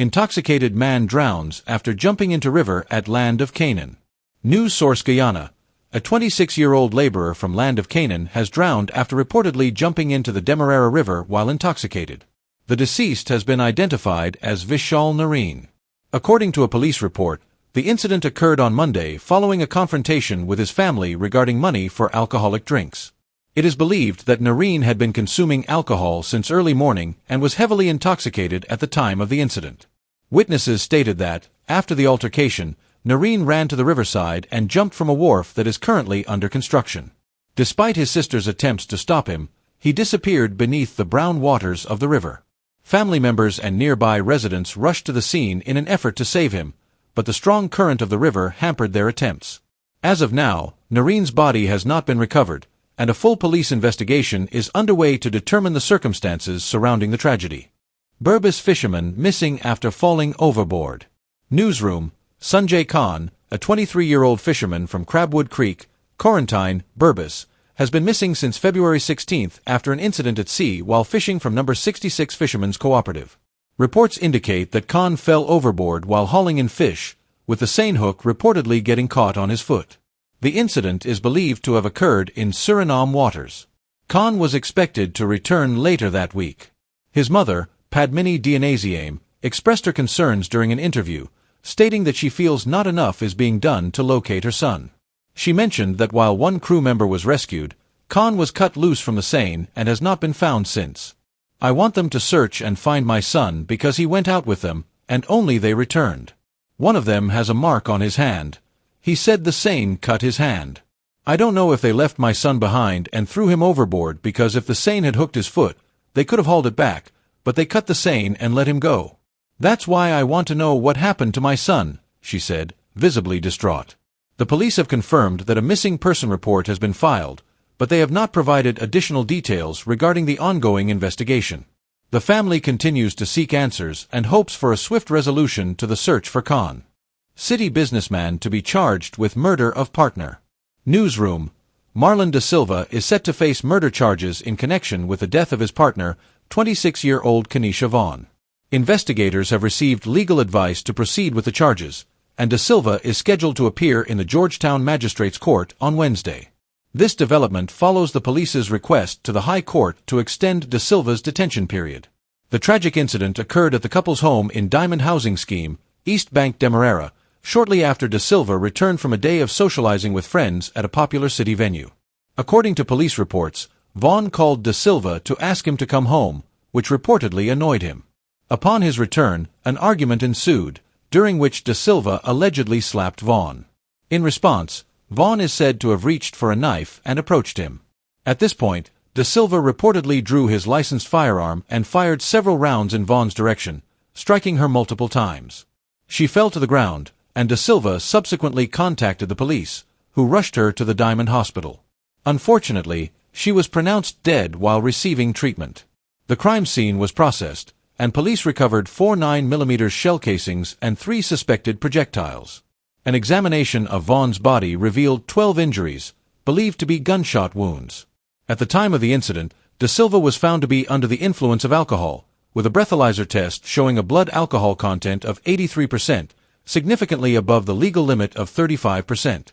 Intoxicated man drowns after jumping into river at Land of Canaan. News source Guyana. A 26-year-old laborer from Land of Canaan has drowned after reportedly jumping into the Demerara River while intoxicated. The deceased has been identified as Vishal Nareen. According to a police report, the incident occurred on Monday following a confrontation with his family regarding money for alcoholic drinks. It is believed that Nareen had been consuming alcohol since early morning and was heavily intoxicated at the time of the incident. Witnesses stated that, after the altercation, Nareen ran to the riverside and jumped from a wharf that is currently under construction. Despite his sister's attempts to stop him, he disappeared beneath the brown waters of the river. Family members and nearby residents rushed to the scene in an effort to save him, but the strong current of the river hampered their attempts. As of now, Nareen's body has not been recovered, and a full police investigation is underway to determine the circumstances surrounding the tragedy. Burbus fisherman missing after falling overboard. Newsroom. Sanjay Khan, a 23-year-old fisherman from Crabwood Creek, Quarantine, Burbus, has been missing since February 16 after an incident at sea while fishing from No. 66 Fishermen's Cooperative. Reports indicate that Khan fell overboard while hauling in fish, with the seine hook reportedly getting caught on his foot. The incident is believed to have occurred in Suriname waters. Khan was expected to return later that week. His mother, Padmini Dionasiame, expressed her concerns during an interview, stating that she feels not enough is being done to locate her son. She mentioned that while one crew member was rescued, Khan was cut loose from the seine and has not been found since. I want them to search and find my son because he went out with them, and only they returned. One of them has a mark on his hand. He said the seine cut his hand. I don't know if they left my son behind and threw him overboard because if the seine had hooked his foot, they could have hauled it back, but they cut the seine and let him go. That's why I want to know what happened to my son, she said, visibly distraught. The police have confirmed that a missing person report has been filed, but they have not provided additional details regarding the ongoing investigation. The family continues to seek answers and hopes for a swift resolution to the search for Khan. City businessman to be charged with murder of partner. Newsroom. Marlon da Silva is set to face murder charges in connection with the death of his partner, 26-year-old Kenesha Vaughn. Investigators have received legal advice to proceed with the charges, and da Silva is scheduled to appear in the Georgetown Magistrates Court on Wednesday. This development follows the police's request to the High Court to extend da Silva's detention period. The tragic incident occurred at the couple's home in Diamond Housing Scheme, East Bank, Demerara, shortly after da Silva returned from a day of socializing with friends at a popular city venue. According to police reports, Vaughn called da Silva to ask him to come home, which reportedly annoyed him. Upon his return, an argument ensued, during which da Silva allegedly slapped Vaughn. In response, Vaughn is said to have reached for a knife and approached him. At this point, da Silva reportedly drew his licensed firearm and fired several rounds in Vaughn's direction, striking her multiple times. She fell to the ground, and da Silva subsequently contacted the police, who rushed her to the Diamond Hospital. Unfortunately, she was pronounced dead while receiving treatment. The crime scene was processed, and police recovered 4 9mm shell casings and 3 suspected projectiles. An examination of Vaughn's body revealed 12 injuries, believed to be gunshot wounds. At the time of the incident, da Silva was found to be under the influence of alcohol, with a breathalyzer test showing a blood alcohol content of 83%, significantly above the legal limit of 35%.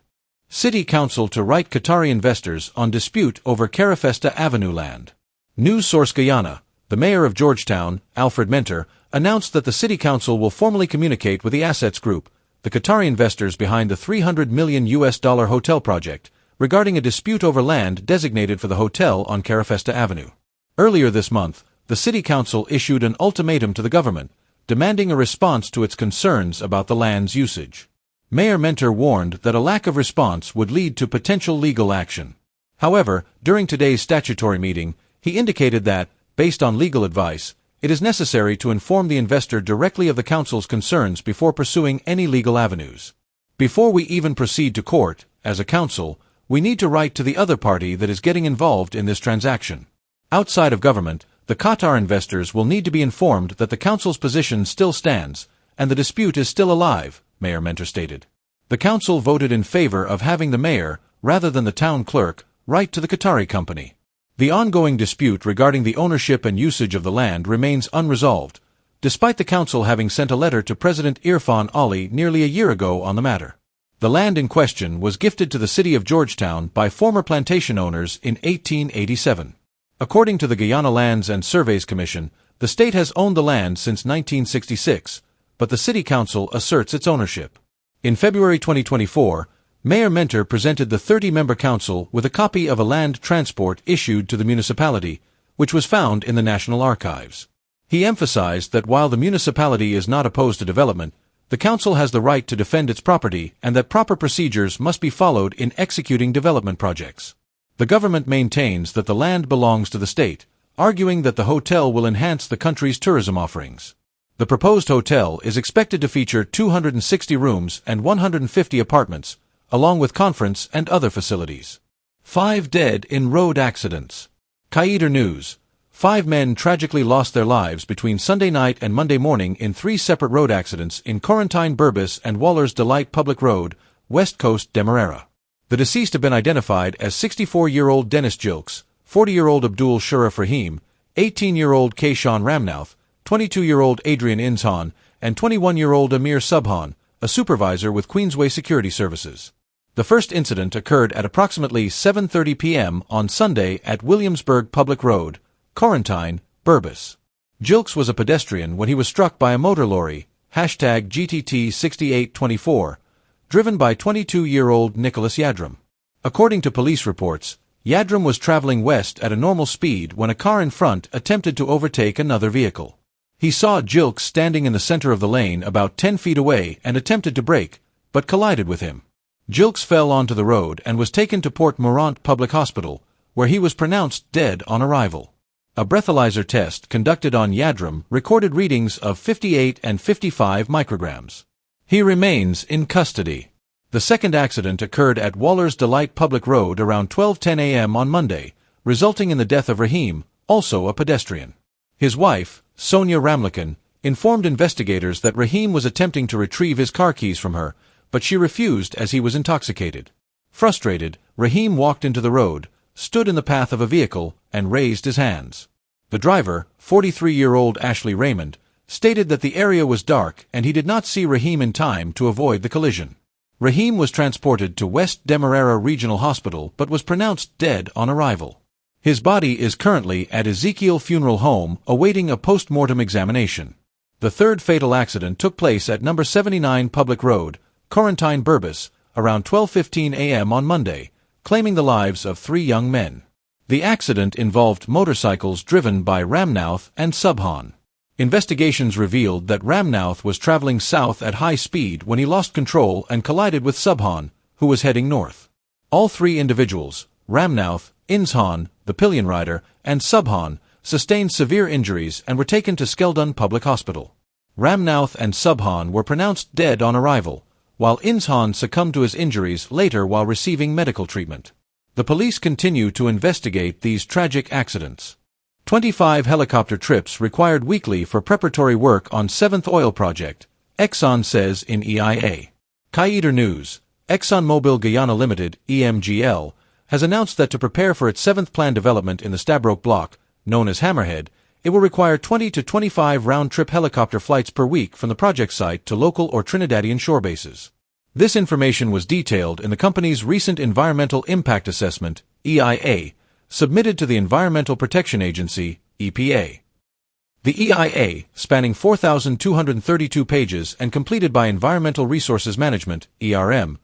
City Council to write Qatari investors on dispute over Carafesta Avenue land. News source Guyana. The mayor of Georgetown, Alfred Mentor, announced that the City Council will formally communicate with the Assets Group, the Qatari investors behind the $300 million hotel project, regarding a dispute over land designated for the hotel on Carafesta Avenue. Earlier this month, the City Council issued an ultimatum to the government, demanding a response to its concerns about the land's usage. Mayor Mentor warned that a lack of response would lead to potential legal action. However, during today's statutory meeting, he indicated that, based on legal advice, it is necessary to inform the investor directly of the Council's concerns before pursuing any legal avenues. Before we even proceed to court, as a council, we need to write to the other party that is getting involved in this transaction. Outside of government, the Qatar investors will need to be informed that the Council's position still stands, and the dispute is still alive, Mayor Mentor stated. The Council voted in favor of having the mayor, rather than the town clerk, write to the Qatari company. The ongoing dispute regarding the ownership and usage of the land remains unresolved, despite the council having sent a letter to President Irfan Ali nearly a year ago on the matter. The land in question was gifted to the city of Georgetown by former plantation owners in 1887. According to the Guyana Lands and Surveys Commission, the state has owned the land since 1966, but the city council asserts its ownership. In February 2024, Mayor Mentor presented the 30-member council with a copy of a land transport issued to the municipality, which was found in the National Archives. He emphasized that while the municipality is not opposed to development, the council has the right to defend its property and that proper procedures must be followed in executing development projects. The government maintains that the land belongs to the state, arguing that the hotel will enhance the country's tourism offerings. The proposed hotel is expected to feature 260 rooms and 150 apartments, along with conference and other facilities. 5 dead in road accidents. Guyana News. 5 men tragically lost their lives between Sunday night and Monday morning in 3 separate road accidents in Corentyne Burbis and Waller's Delight Public Road, West Coast, Demerara. The deceased have been identified as 64-year-old Dennis Jilks, 40-year-old Abdul Sharaf Rahim, 18-year-old Kayshawn Ramnouth, 22-year-old Adrian Inzhan, and 21-year-old Amir Subhan, a supervisor with Queensway Security Services. The first incident occurred at approximately 7:30 p.m. on Sunday at Williamsburg Public Road, Corentyne, Burbis. Jilks was a pedestrian when he was struck by a motor lorry, #GTT 6824, driven by 22-year-old Nicholas Yadram. According to police reports, Yadram was traveling west at a normal speed when a car in front attempted to overtake another vehicle. He saw Jilks standing in the center of the lane about 10 feet away and attempted to brake, but collided with him. Jilks fell onto the road and was taken to Port Morant Public Hospital, where he was pronounced dead on arrival. A breathalyzer test conducted on Yadram recorded readings of 58 and 55 micrograms. He remains in custody. The second accident occurred at Waller's Delight Public Road around 12:10 a.m. on Monday, resulting in the death of Rahim, also a pedestrian. His wife, Sonia Ramlikan, informed investigators that Rahim was attempting to retrieve his car keys from her, but she refused as he was intoxicated. Frustrated, Rahim walked into the road, stood in the path of a vehicle, and raised his hands. The driver, 43-year-old Ashley Raymond, stated that the area was dark and he did not see Rahim in time to avoid the collision. Rahim was transported to West Demerara Regional Hospital but was pronounced dead on arrival. His body is currently at Ezekiel Funeral Home awaiting a post-mortem examination. The third fatal accident took place at No. 79 Public Road, Corentyne Burbis, around 12:15 a.m. on Monday, claiming the lives of 3 young men. The accident involved motorcycles driven by Ramnouth and Subhan. Investigations revealed that Ramnouth was traveling south at high speed when he lost control and collided with Subhan, who was heading north. All 3 individuals, Ramnouth, Inzhan, the pillion rider, and Subhan, sustained severe injuries and were taken to Skeldon Public Hospital. Ramnouth and Subhan were pronounced dead on arrival, while Inzhan succumbed to his injuries later while receiving medical treatment. The police continue to investigate these tragic accidents. 25 helicopter trips required weekly for preparatory work on 7th oil project, Exxon says in EIA. Guyana News. ExxonMobil Guyana Limited, EMGL, has announced that to prepare for its 7th planned development in the Stabroek Block, known as Hammerhead, it will require 20 to 25 round-trip helicopter flights per week from the project site to local or Trinidadian shore bases. This information was detailed in the company's recent Environmental Impact Assessment, EIA, submitted to the Environmental Protection Agency, EPA. The EIA, spanning 4,232 pages and completed by Environmental Resources Management, ERM,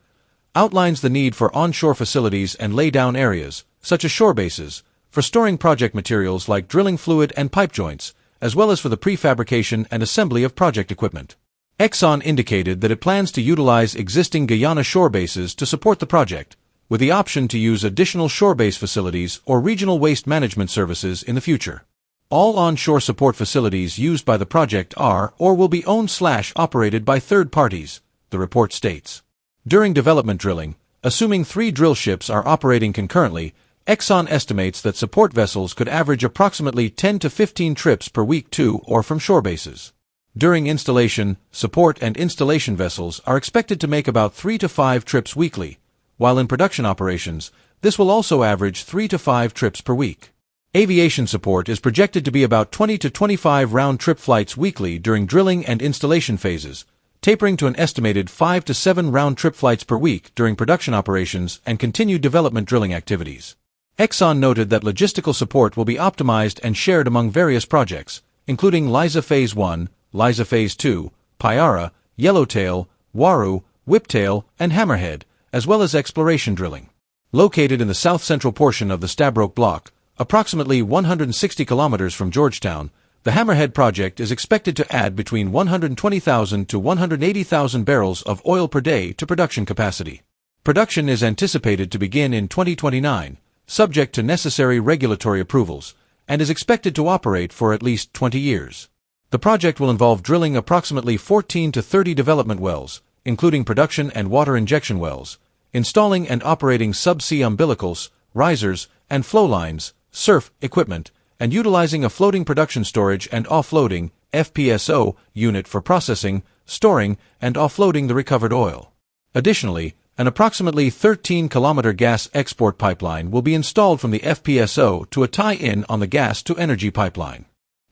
outlines the need for onshore facilities and laydown areas, such as shore bases, for storing project materials like drilling fluid and pipe joints, as well as for the prefabrication and assembly of project equipment. Exxon indicated that it plans to utilize existing Guyana shore bases to support the project, with the option to use additional shore base facilities or regional waste management services in the future. All onshore support facilities used by the project are or will be owned/operated by third parties, the report states. During development drilling, assuming 3 drill ships are operating concurrently, Exxon estimates that support vessels could average approximately 10 to 15 trips per week to or from shore bases. During installation, support and installation vessels are expected to make about 3 to 5 trips weekly, while in production operations, this will also average 3 to 5 trips per week. Aviation support is projected to be about 20 to 25 round-trip flights weekly during drilling and installation phases, tapering to an estimated 5 to 7 round-trip flights per week during production operations and continued development drilling activities. Exxon noted that logistical support will be optimized and shared among various projects, including Liza Phase 1, Liza Phase 2, Payara, Yellowtail, Waru, Whiptail, and Hammerhead, as well as exploration drilling. Located in the south-central portion of the Stabroek Block, approximately 160 kilometers from Georgetown, the Hammerhead project is expected to add between 120,000 to 180,000 barrels of oil per day to production capacity. Production is anticipated to begin in 2029, subject to necessary regulatory approvals, and is expected to operate for at least 20 years. The project will involve drilling approximately 14 to 30 development wells, including production and water injection wells, installing and operating subsea umbilicals, risers, and flow lines, SURF equipment, and utilizing a floating production storage and offloading FPSO unit for processing, storing, and offloading the recovered oil. Additionally, an approximately 13-kilometer gas export pipeline will be installed from the FPSO to a tie-in on the gas-to-energy pipeline.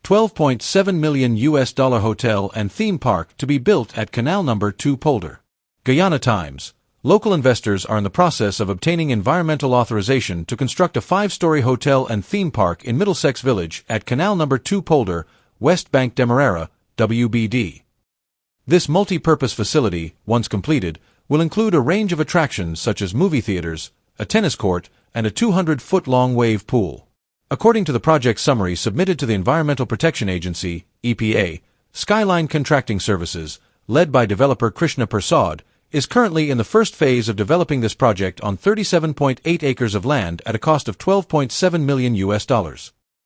$12.7 million hotel and theme park to be built at Canal No. 2 Polder. Guyana Times. Local investors are in the process of obtaining environmental authorization to construct a 5-story hotel and theme park in Middlesex Village at Canal No. 2 Polder, West Bank Demerara, WBD. This multi-purpose facility, once completed, will include a range of attractions such as movie theaters, a tennis court, and a 200-foot-long wave pool. According to the project summary submitted to the Environmental Protection Agency, EPA, Skyline Contracting Services, led by developer Krishna Persad, is currently in the first phase of developing this project on 37.8 acres of land at a cost of $12.7 million.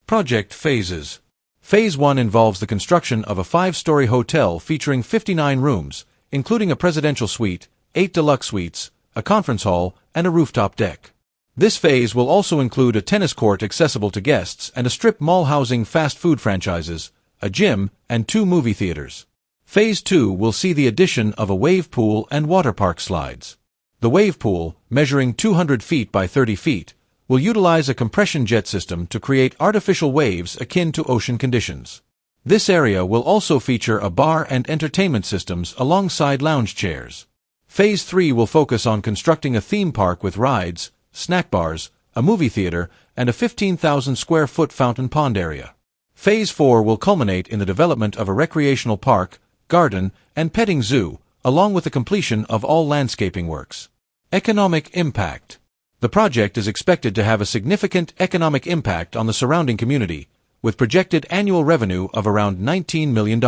Project phases. Phase 1 involves the construction of a 5-story hotel featuring 59 rooms, including a presidential suite, 8 deluxe suites, a conference hall, and a rooftop deck. This phase will also include a tennis court accessible to guests and a strip mall housing fast food franchises, a gym, and 2 movie theaters. Phase 2 will see the addition of a wave pool and water park slides. The wave pool, measuring 200 feet by 30 feet, will utilize a compression jet system to create artificial waves akin to ocean conditions. This area will also feature a bar and entertainment systems alongside lounge chairs. Phase 3 will focus on constructing a theme park with rides, snack bars, a movie theater, and a 15,000 square foot fountain pond area. Phase 4 will culminate in the development of a recreational park, garden, and petting zoo, along with the completion of all landscaping works. Economic impact. The project is expected to have a significant economic impact on the surrounding community, with projected annual revenue of around $19 million.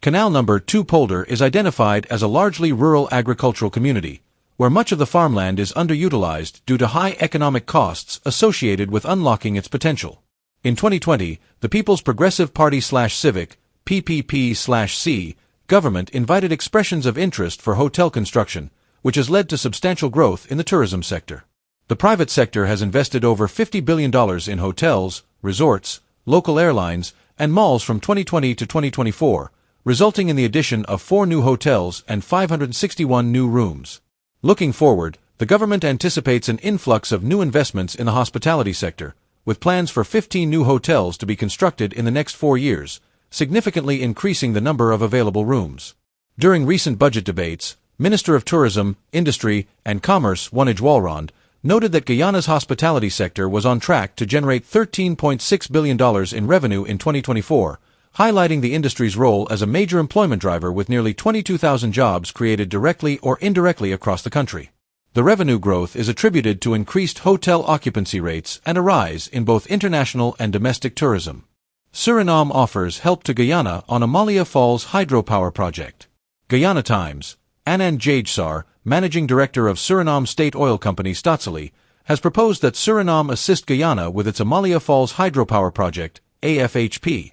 Canal No. 2 Polder is identified as a largely rural agricultural community, where much of the farmland is underutilized due to high economic costs associated with unlocking its potential. In 2020, the People's Progressive Party/Civic, PPP/C, government invited expressions of interest for hotel construction, which has led to substantial growth in the tourism sector. The private sector has invested over $50 billion in hotels, resorts, local airlines, and malls from 2020 to 2024, resulting in the addition of 4 new hotels and 561 new rooms. Looking forward, the government anticipates an influx of new investments in the hospitality sector, with plans for 15 new hotels to be constructed in the next 4 years, significantly increasing the number of available rooms. During recent budget debates, Minister of Tourism, Industry, and Commerce Wanij Walrond noted that Guyana's hospitality sector was on track to generate $13.6 billion in revenue in 2024, highlighting the industry's role as a major employment driver with nearly 22,000 jobs created directly or indirectly across the country. The revenue growth is attributed to increased hotel occupancy rates and a rise in both international and domestic tourism. Suriname offers help to Guyana on Amalia Falls Hydropower project. Guyana Times. Anand Jagesar, Managing Director of Suriname State Oil Company Staatsolie, has proposed that Suriname assist Guyana with its Amalia Falls Hydropower project, AFHP.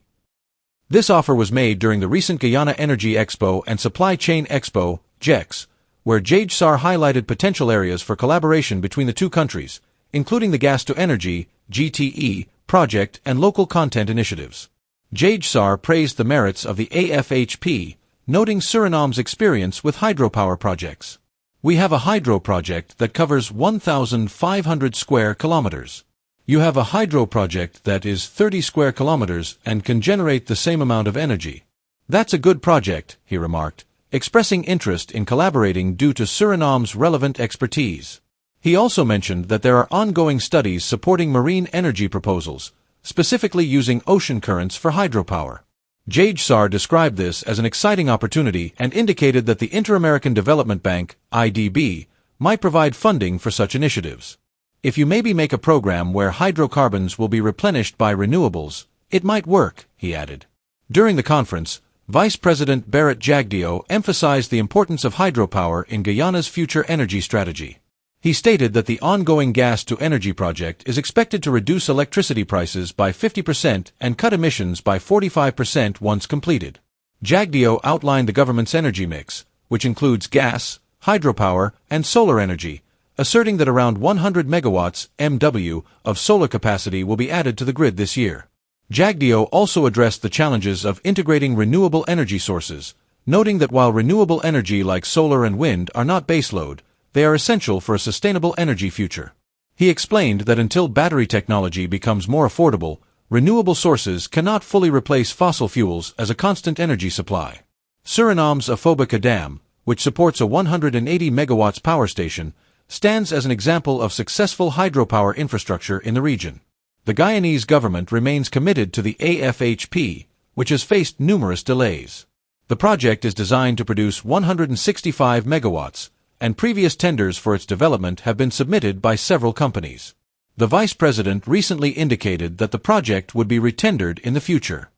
This offer was made during the recent Guyana Energy Expo and Supply Chain Expo, GEX, where Jagesar highlighted potential areas for collaboration between the two countries, including the gas-to-energy, GTE, project and local content initiatives. Jagesar praised the merits of the AFHP, noting Suriname's experience with hydropower projects. We have a hydro project that covers 1,500 square kilometers. You have a hydro project that is 30 square kilometers and can generate the same amount of energy. That's a good project, he remarked, expressing interest in collaborating due to Suriname's relevant expertise. He also mentioned that there are ongoing studies supporting marine energy proposals, specifically using ocean currents for hydropower. Jagsar described this as an exciting opportunity and indicated that the Inter-American Development Bank, IDB, might provide funding for such initiatives. If you maybe make a program where hydrocarbons will be replenished by renewables, it might work, he added. During the conference, Vice President Barrett Jagdeo emphasized the importance of hydropower in Guyana's future energy strategy. He stated that the ongoing gas-to-energy project is expected to reduce electricity prices by 50% and cut emissions by 45% once completed. Jagdeo outlined the government's energy mix, which includes gas, hydropower, and solar energy, asserting that around 100 megawatts (MW) of solar capacity will be added to the grid this year. Jagdeo also addressed the challenges of integrating renewable energy sources, noting that while renewable energy like solar and wind are not baseload, they are essential for a sustainable energy future. He explained that until battery technology becomes more affordable, renewable sources cannot fully replace fossil fuels as a constant energy supply. Suriname's Afobuca Dam, which supports a 180 megawatts power station, stands as an example of successful hydropower infrastructure in the region. The Guyanese government remains committed to the AFHP, which has faced numerous delays. The project is designed to produce 165 megawatts, and previous tenders for its development have been submitted by several companies. The vice president recently indicated that the project would be retendered in the future.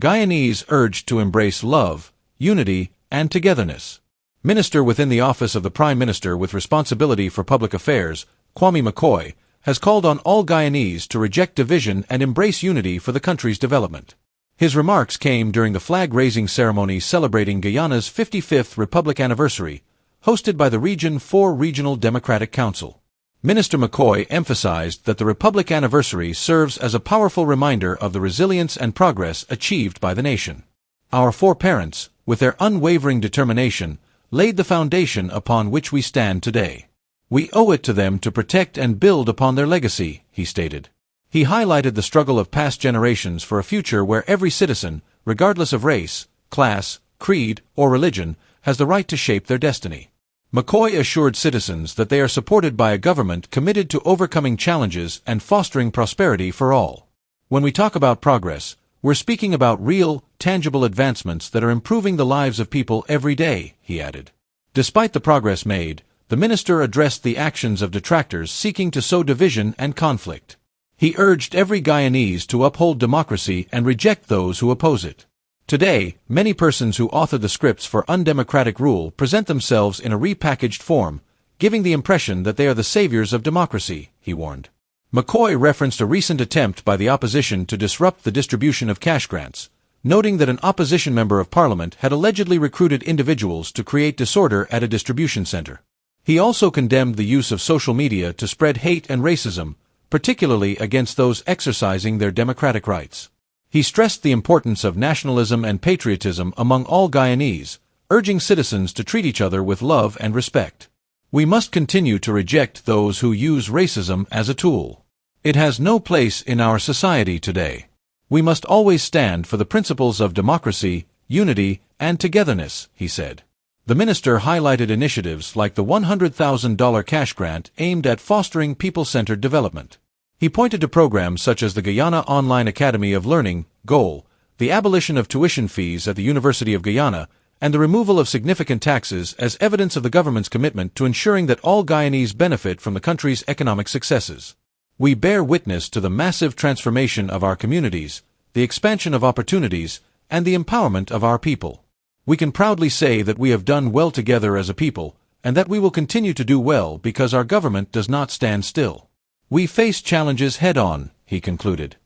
Guyanese urged to embrace love, unity, and togetherness. Minister within the Office of the Prime Minister with responsibility for public affairs, Kwame McCoy, has called on all Guyanese to reject division and embrace unity for the country's development. His remarks came during the flag-raising ceremony celebrating Guyana's 55th Republic anniversary, hosted by the Region 4 Regional Democratic Council. Minister McCoy emphasized that the Republic anniversary serves as a powerful reminder of the resilience and progress achieved by the nation. Our foreparents, with their unwavering determination, laid the foundation upon which we stand today. We owe it to them to protect and build upon their legacy, he stated. He highlighted the struggle of past generations for a future where every citizen, regardless of race, class, creed, or religion, has the right to shape their destiny. McCoy assured citizens that they are supported by a government committed to overcoming challenges and fostering prosperity for all. When we talk about progress, we're speaking about real, tangible advancements that are improving the lives of people every day, he added. Despite the progress made, the minister addressed the actions of detractors seeking to sow division and conflict. He urged every Guyanese to uphold democracy and reject those who oppose it. Today, many persons who author the scripts for undemocratic rule present themselves in a repackaged form, giving the impression that they are the saviors of democracy, he warned. McCoy referenced a recent attempt by the opposition to disrupt the distribution of cash grants, noting that an opposition member of parliament had allegedly recruited individuals to create disorder at a distribution center. He also condemned the use of social media to spread hate and racism, particularly against those exercising their democratic rights. He stressed the importance of nationalism and patriotism among all Guyanese, urging citizens to treat each other with love and respect. We must continue to reject those who use racism as a tool. It has no place in our society today. We must always stand for the principles of democracy, unity, and togetherness, he said. The minister highlighted initiatives like the $100,000 cash grant aimed at fostering people-centered development. He pointed to programs such as the Guyana Online Academy of Learning, GOAL, the abolition of tuition fees at the University of Guyana, and the removal of significant taxes as evidence of the government's commitment to ensuring that all Guyanese benefit from the country's economic successes. We bear witness to the massive transformation of our communities, the expansion of opportunities, and the empowerment of our people. We can proudly say that we have done well together as a people, and that we will continue to do well because our government does not stand still. We face challenges head-on, he concluded.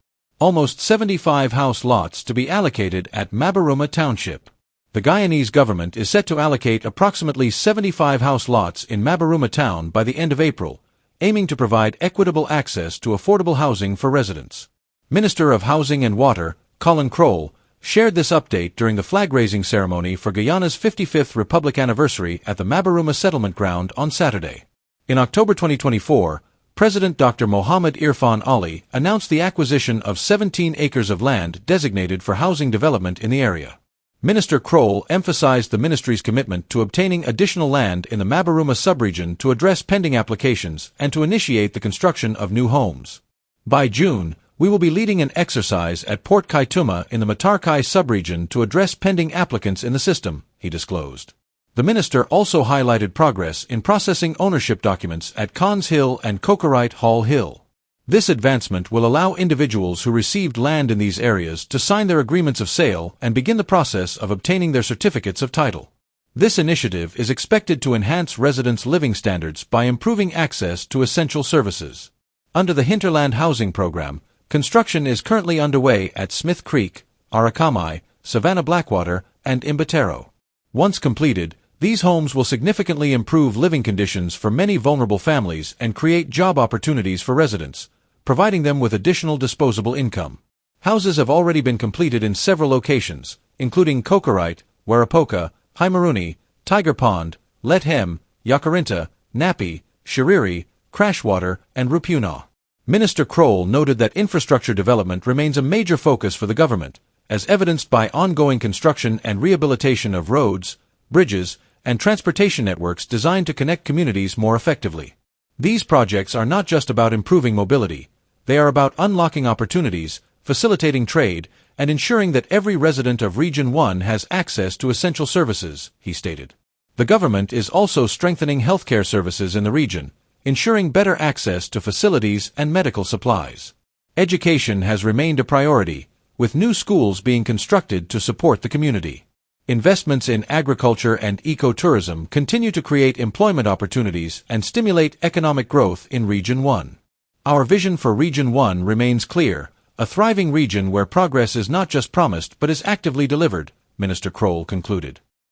Almost 75 house lots to be allocated at Mabaruma Township. The Guyanese government is set to allocate approximately 75 house lots in Mabaruma Town by the end of April, aiming to provide equitable access to affordable housing for residents. Minister of Housing and Water, Colin Crowell, shared this update during the flag-raising ceremony for Guyana's 55th Republic anniversary at the Mabaruma Settlement Ground on Saturday. In October 2024, President Dr. Mohammed Irfan Ali announced the acquisition of 17 acres of land designated for housing development in the area. Minister Kroll emphasized the ministry's commitment to obtaining additional land in the Mabaruma subregion to address pending applications and to initiate the construction of new homes. By June, we will be leading an exercise at Port Kaituma in the Matarkai subregion to address pending applicants in the system, he disclosed. The minister also highlighted progress in processing ownership documents at Cons Hill and Cokerite Hall Hill. This advancement will allow individuals who received land in these areas to sign their agreements of sale and begin the process of obtaining their certificates of title. This initiative is expected to enhance residents' living standards by improving access to essential services. Under the Hinterland Housing Program, construction is currently underway at Smith Creek, Arakamai, Savannah Blackwater, and Imbatero. Once completed, these homes will significantly improve living conditions for many vulnerable families and create job opportunities for residents, providing them with additional disposable income. Houses have already been completed in several locations, including Cokerite, Warapoka, Haimaruni, Tiger Pond, Lethem, Yakarinta, Napi, Shiriri, Crashwater, and Rupuna. Minister Kroll noted that infrastructure development remains a major focus for the government, as evidenced by ongoing construction and rehabilitation of roads, bridges, and transportation networks designed to connect communities more effectively. These projects are not just about improving mobility, they are about unlocking opportunities, facilitating trade, and ensuring that every resident of Region 1 has access to essential services, he stated. The government is also strengthening healthcare services in the region, ensuring better access to facilities and medical supplies. Education has remained a priority, with new schools being constructed to support the community. Investments in agriculture and ecotourism continue to create employment opportunities and stimulate economic growth in Region 1. Our vision for Region 1 remains clear, a thriving region where progress is not just promised but is actively delivered, Minister Kroll concluded.